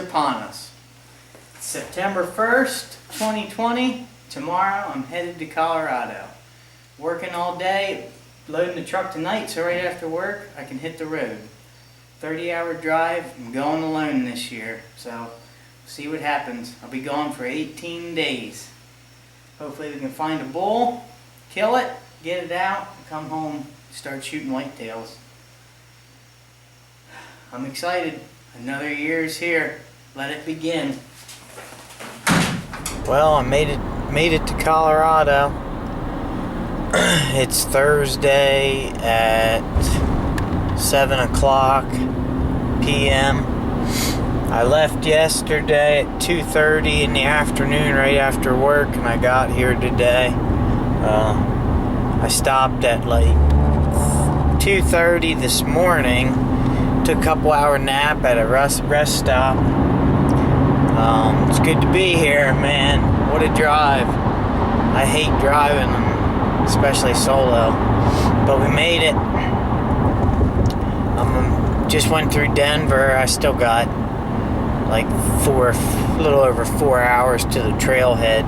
upon us. It's September 1st, 2020. Tomorrow I'm headed to Colorado. Working all day, loading the truck tonight, so right after work I can hit the road. 30-hour drive. I'm going alone this year, so see what happens. I'll be gone for 18 days. Hopefully we can find a bull, kill it, get it out, and come home, start shooting whitetails. I'm excited. Another year's here. Let it begin. Well, I made it to Colorado. It's Thursday at 7 o'clock p.m. I left yesterday at 2:30 in the afternoon, right after work, and I got here today. I stopped at like 2:30 this morning. Took a couple hour nap at a rest stop. It's good to be here, man. What a drive. I hate driving, especially solo, but we made it. Just went through Denver. I still got like a little over 4 hours to the trailhead.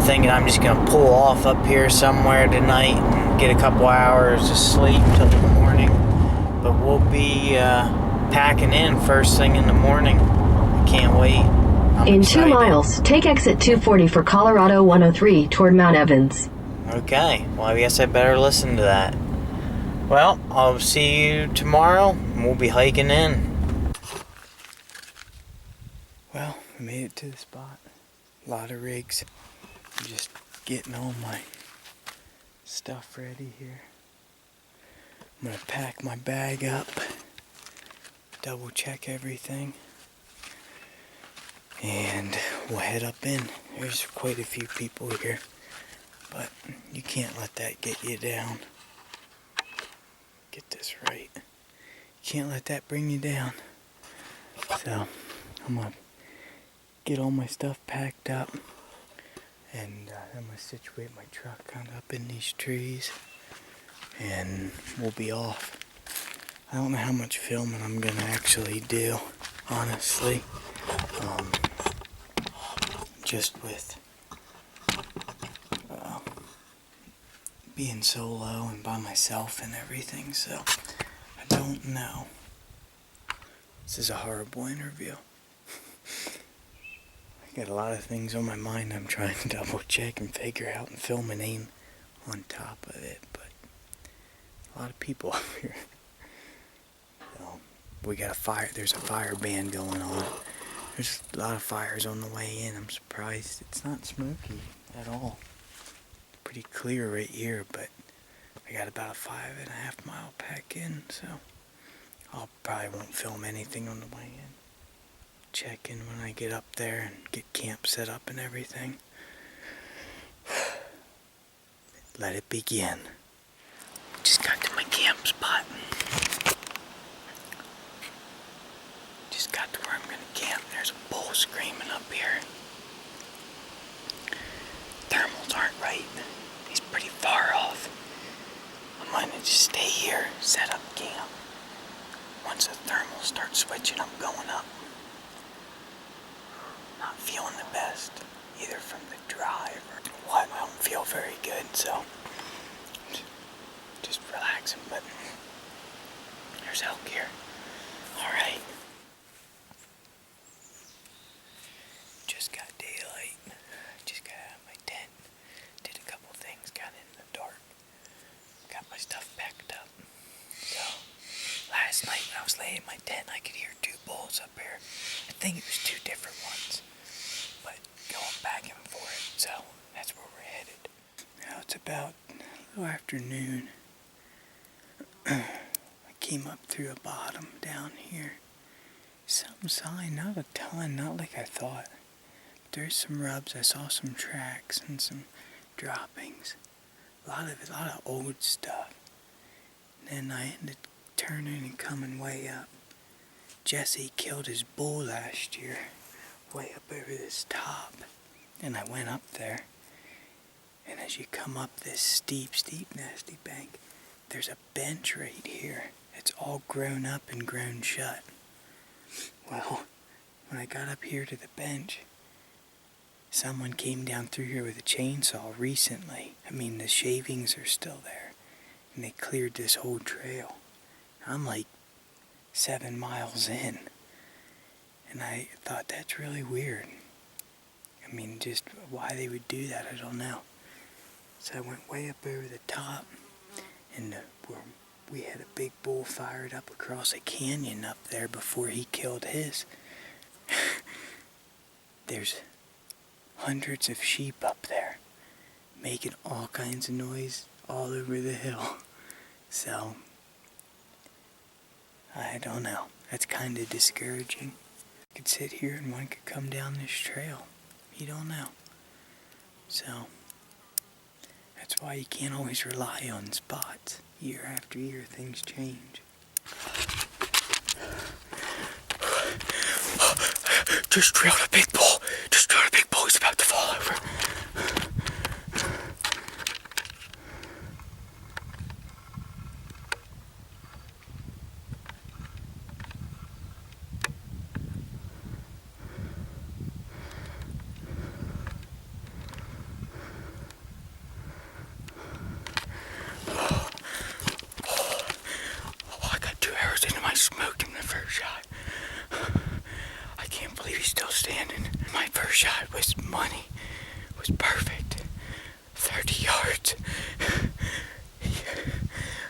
Thinking I'm just gonna pull off up here somewhere tonight and get a couple hours of sleep till the morning. But we'll be packing in first thing in the morning. I can't wait. In excited. 2 miles, take exit 240 for Colorado 103 toward Mount Evans. Okay, well I guess I better listen to that. Well, I'll see you tomorrow, and we'll be hiking in. Well, we made it to the spot. A lot of rigs. I'm just getting all my stuff ready here. I'm gonna pack my bag up, double check everything, and we'll head up in. There's quite a few people here, but you can't let that get you down. Get this right. You can't let that bring you down. So I'm gonna get all my stuff packed up, and I'm gonna situate my truck kind of up in these trees, and we'll be off. I don't know how much filming I'm gonna actually do, honestly. Just with being solo and by myself and everything, so I don't know. This is a horrible interview. I got a lot of things on my mind I'm trying to double check and figure out and film and aim on top of it, but a lot of people up here. So, we got a fire, there's a fire ban going on. There's a lot of fires on the way in. I'm surprised it's not smoky at all. Pretty clear right here, but I got about a 5.5 mile pack in, so I'll probably won't film anything on the way in. Check in when I get up there and get camp set up and everything. Let it begin. Just got to my camp spot. Just got to where I'm gonna camp. There's a bull screaming up here. Thermals aren't right. He's pretty far off. I'm gonna just stay here, set up camp. Once the thermals start switching, I'm going up. Not feeling the best, either from the drive or what. I don't feel very good, so just relaxing, but there's elk here. Alright. Just got daylight. Just got out of my tent. Did a couple things, got in the dark. Got my stuff packed up. So, last night when I was laying in my tent, I could hear 2 bulls up here. I think it was 2 different ones. But going back and forth, so that's where we're headed. Now it's about a little after noon. I came up through a bottom down here. Some sign, not a ton, not like I thought. But there's some rubs. I saw some tracks and some droppings. A lot of old stuff. And then I ended turning and coming way up. Jesse killed his bull last year, way up over this top. And I went up there. And as you come up this steep, nasty bank, there's a bench right here. It's all grown up and grown shut. Well, when I got up here to the bench, someone came down through here with a chainsaw recently. I mean, the shavings are still there. And they cleared this whole trail. I'm like 7 miles in. And I thought that's really weird. I mean, just why they would do that, I don't know. So I went way up over the top, and we had a big bull fired up across a canyon up there before he killed his. There's hundreds of sheep up there, making all kinds of noise all over the hill. So, I don't know. That's kind of discouraging. I could sit here and one could come down this trail. You don't know. So, that's why you can't always rely on spots. Year after year, things change. Just trailed a big bull. Just trailed a big bull. He's about to fall over. I got 2 arrows into my smoke in the first shot. I can't believe he's still standing. My first shot was money. It was perfect. 30 yards.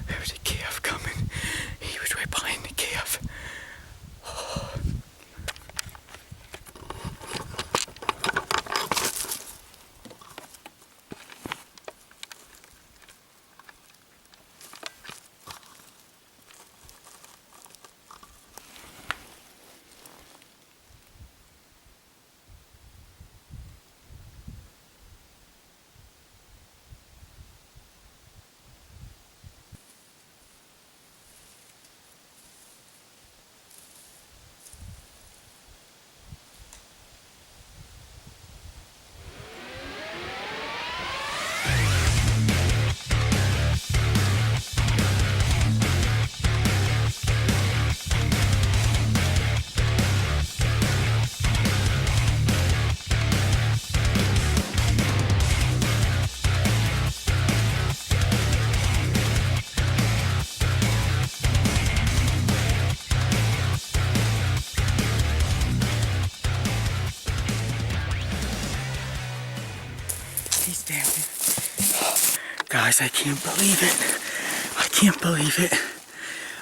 There was a calf coming. He was right behind the calf. He's down. Guys, I can't believe it. I can't believe it.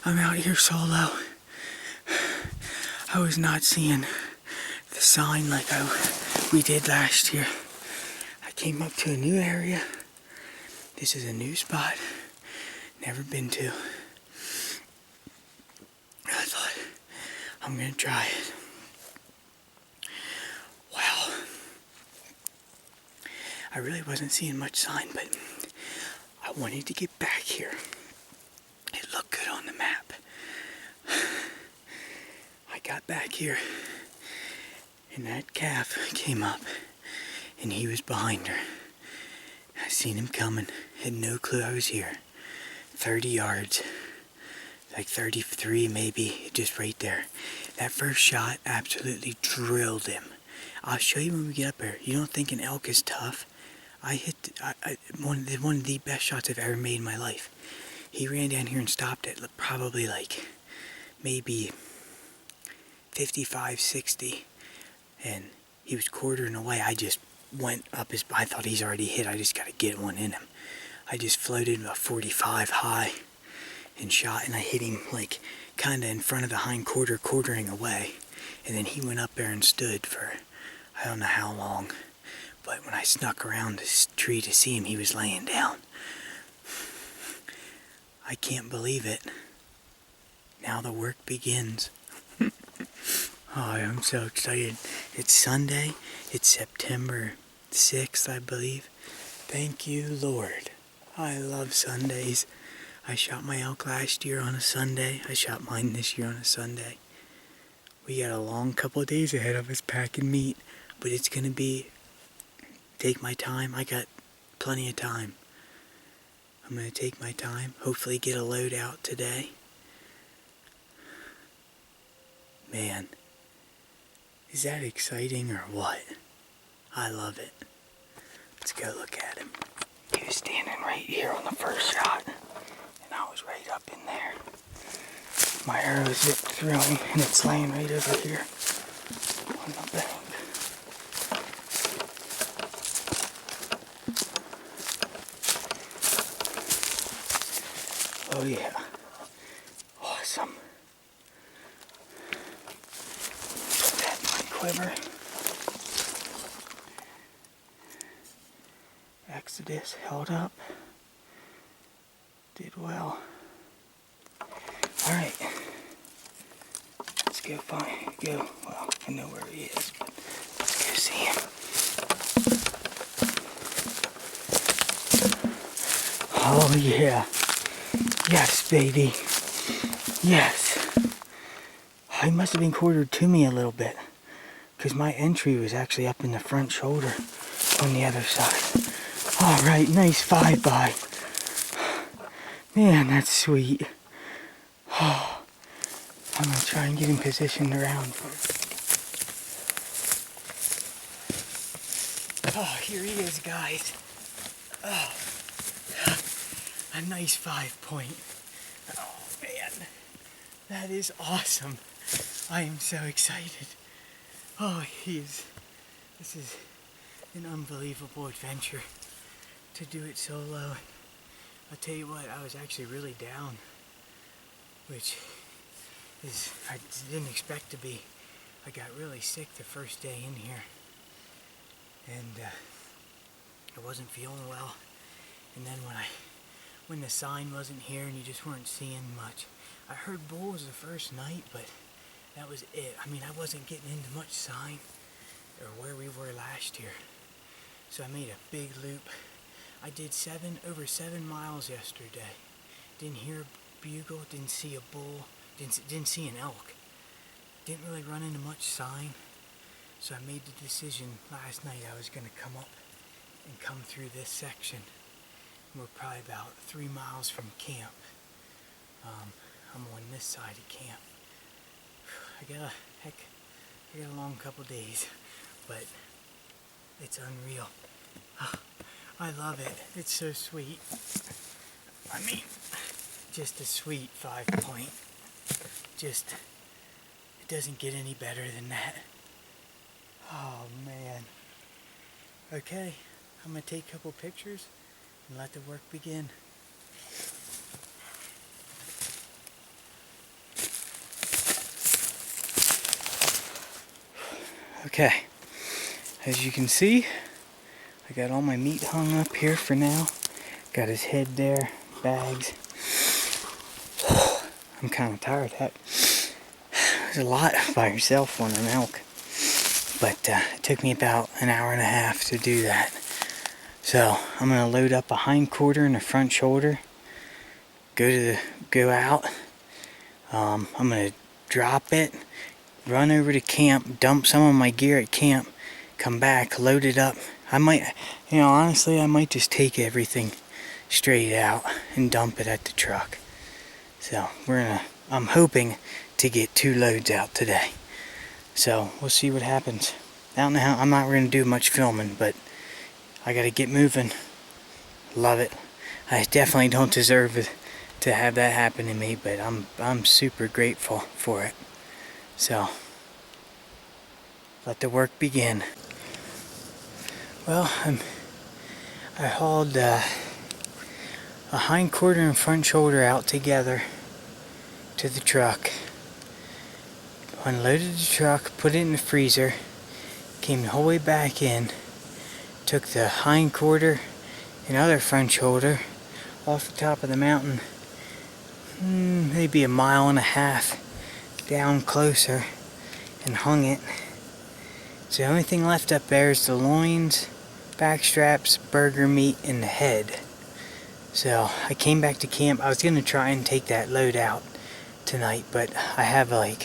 I'm out here solo. I was not seeing the sign like we did last year. I came up to a new area. This is a new spot. Never been to. I thought, I'm gonna try it. Well, I really wasn't seeing much sign, but I wanted to get back here. It looked good on the map. I got back here, and that calf came up, and he was behind her. I seen him coming, had no clue I was here. 30 yards, like 33 maybe, just right there. That first shot absolutely drilled him. I'll show you when we get up there. You don't think an elk is tough? I hit one of the best shots I've ever made in my life. He ran down here and stopped at probably like maybe 55, 60, and he was quartering away. I just went up I thought he's already hit. I just got to get one in him. I just floated about 45 high and shot, and I hit him like kind of in front of the hind quarter, quartering away. And then he went up there and stood for I don't know how long. But when I snuck around this tree to see him, he was laying down. I can't believe it. Now the work begins. Oh, I'm so excited. It's Sunday. It's September 6th, I believe. Thank you, Lord. I love Sundays. I shot my elk last year on a Sunday. I shot mine this year on a Sunday. We got a long couple of days ahead of us packing meat, but it's going to be take my time. I got plenty of time. I'm going to take my time, hopefully get a load out today. Man, Is that exciting or what? I love it. Let's go look at him. He was standing right here on the first shot, and I was right up in there. My arrow zipped through him, and it's laying right over here on the bank. Oh yeah, awesome. Put that in my quiver. Exodus held up. Did well. Alright. Let's go well, I know where he is, but let's go see him. Oh yeah. Yes, baby. Yes. He must have been quartered to me a little bit, because my entry was actually up in the front shoulder on the other side. Alright, nice 5-by. Man, that's sweet. Oh, I'm going to try and get him positioned around first. Oh, here he is, guys. Oh, a nice 5-point. Oh, man. That is awesome. I am so excited. Oh, this is an unbelievable adventure to do it solo. I'll tell you what, I was actually really down, which is, I didn't expect to be. I got really sick the first day in here, and I wasn't feeling well. And then when the sign wasn't here and you just weren't seeing much, I heard bulls the first night, but that was it. I mean, I wasn't getting into much sign or where we were last year. So I made a big loop. I did over 7 miles yesterday. Didn't hear a bugle, didn't see a bull, didn't see an elk. Didn't really run into much sign. So I made the decision last night I was going to come up and come through this section. We're probably about 3 miles from camp. I'm on this side of camp. I got a long couple days, but it's unreal. I love it. It's so sweet. I mean, just a sweet 5-point. Just, it doesn't get any better than that. Oh man. Okay, I'm gonna take a couple pictures and let the work begin. Okay, as you can see, I got all my meat hung up here for now. Got his head there, bags. I'm kind of tired of that. There's a lot by yourself on an elk. But it took me about an hour and a half to do that. So I'm going to load up a hind quarter and a front shoulder. Go out. I'm going to drop it. Run over to camp. Dump some of my gear at camp. Come back. Load it up. I might, honestly, I might just take everything straight out and dump it at the truck. So I'm hoping to get 2 loads out today. So we'll see what happens. I don't know how, I'm not going to do much filming, but I got to get moving. Love it. I definitely don't deserve it to have that happen to me, but I'm super grateful for it. So let the work begin. Well, I hauled a hind quarter and front shoulder out together to the truck. Unloaded the truck, put it in the freezer, came the whole way back in, took the hind quarter and other front shoulder off the top of the mountain, maybe 1.5 miles down closer, and hung it. So the only thing left up there is the loins, back straps, burger meat, and the head. So I came back to camp. I was going to try and take that load out tonight, but I have I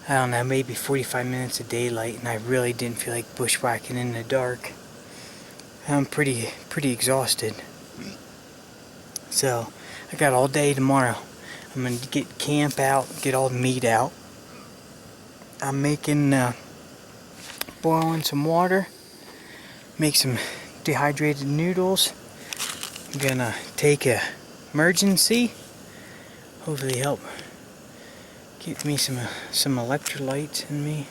don't know, maybe 45 minutes of daylight, and I really didn't feel like bushwhacking in the dark. I'm pretty exhausted. So I got all day tomorrow. I'm going to get camp out, get all the meat out. I'm making boiling some water. Make some dehydrated noodles. I'm gonna take a emergency. Hopefully help get me some electrolytes in me.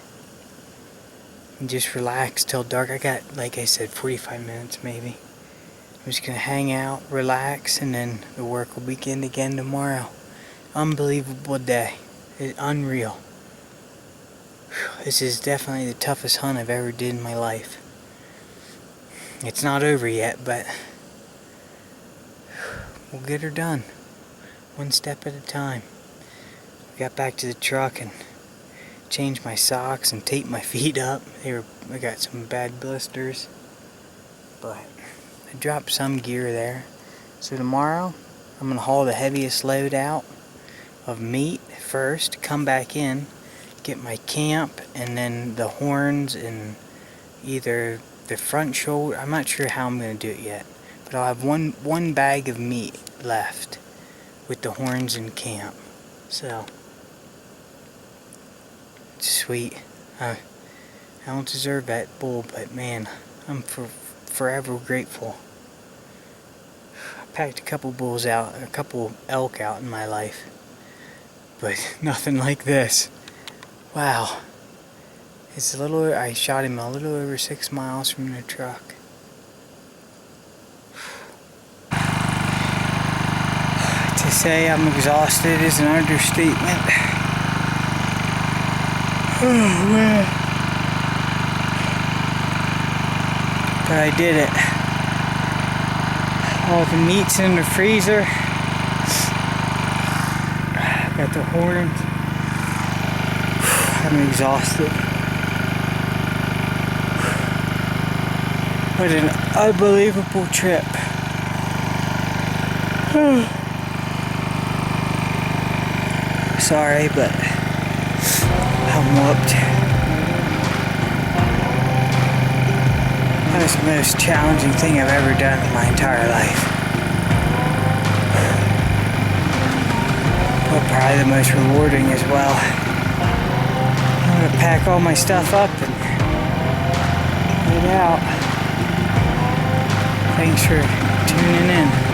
And just relax till dark. I got, like I said, 45 minutes maybe. I'm just gonna hang out, relax, and then the work will begin again tomorrow. Unbelievable day. It's unreal. This is definitely the toughest hunt I've ever did in my life. It's not over yet, but we'll get her done. One step at a time. Got back to the truck and changed my socks and taped my feet up. I got some bad blisters, but I dropped some gear there. So tomorrow I'm gonna haul the heaviest load out of meat first, come back in, get my camp, and then the horns and either the front shoulder. I'm not sure how I'm gonna do it yet, but I'll have one bag of meat left with the horns and camp. So sweet. I don't deserve that bull, but man, I'm forever grateful. I packed a couple bulls out, a couple elk out in my life, but nothing like this. Wow. It's I shot him a little over 6 miles from the truck. To say I'm exhausted is an understatement. Oh man. But I did it. All the meat's in the freezer. Got the horns. I'm exhausted. What an unbelievable trip. Sorry, but I'm whooped. That was the most challenging thing I've ever done in my entire life. But probably the most rewarding as well. I'm gonna pack all my stuff up and head out. Thanks for tuning in.